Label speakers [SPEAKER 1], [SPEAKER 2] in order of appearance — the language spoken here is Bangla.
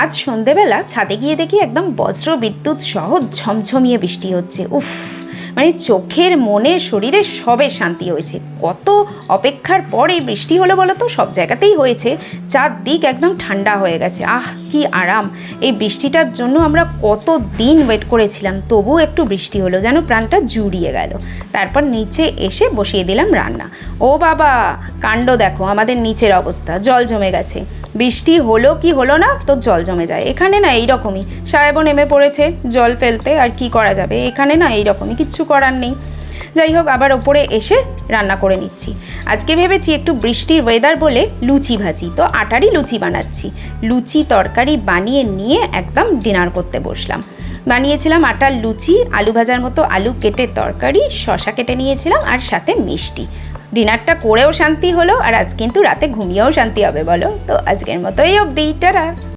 [SPEAKER 1] আজ সন্ধেবেলা ছাদে গিয়ে দেখি একদম বজ্র বিদ্যুৎ সহ ঝমঝমিয়ে বৃষ্টি হচ্ছে। উফ, মানে চোখের মনে শরীরে সবে শান্তি হয়েছে। কত অপেক্ষার পর এই বৃষ্টি হলো বলো তো, সব জায়গাতেই হয়েছে। চারদিক একদম ঠান্ডা হয়ে গেছে। আহ, কি আরাম! এই বৃষ্টিটার জন্য আমরা কত দিন ওয়েট করেছিলাম, তবু একটু বৃষ্টি হলো, যেন প্রাণটা জুড়িয়ে গেল। তারপর নিচে এসে বসিয়ে দিলাম রান্না। ও বাবা, কাণ্ড দেখো আমাদের নিচের অবস্থা, জল জমে গেছে। বৃষ্টি হলো কি হলো না, তো জল জমে যায়। এখানে না এইরকমই, সাহেবও নেমে পড়েছে জল ফেলতে, আর কি করা যাবে, এখানে না এইরকমই, কিচ্ছু করার নেই। যাই হোক, আবার ওপরে এসে রান্না করে নিচ্ছি। আজকে ভেবেছি একটু বৃষ্টির ওয়েদার বলে লুচি ভাজি, তো আটারই লুচি বানাচ্ছি। লুচি তরকারি বানিয়ে নিয়ে একদম ডিনার করতে বসলাম। বানিয়েছিলাম আটার লুচি, আলু ভাজার মতো আলু কেটে তরকারি, শসা কেটে নিয়েছিলাম, আর সাথে মিষ্টি। ডিনারটা করেও শান্তি হলো, আর আজ কিন্তু রাতে ঘুমিয়েও শান্তি হবে বলো। তো আজকের মতো এই অবধি, টাটা।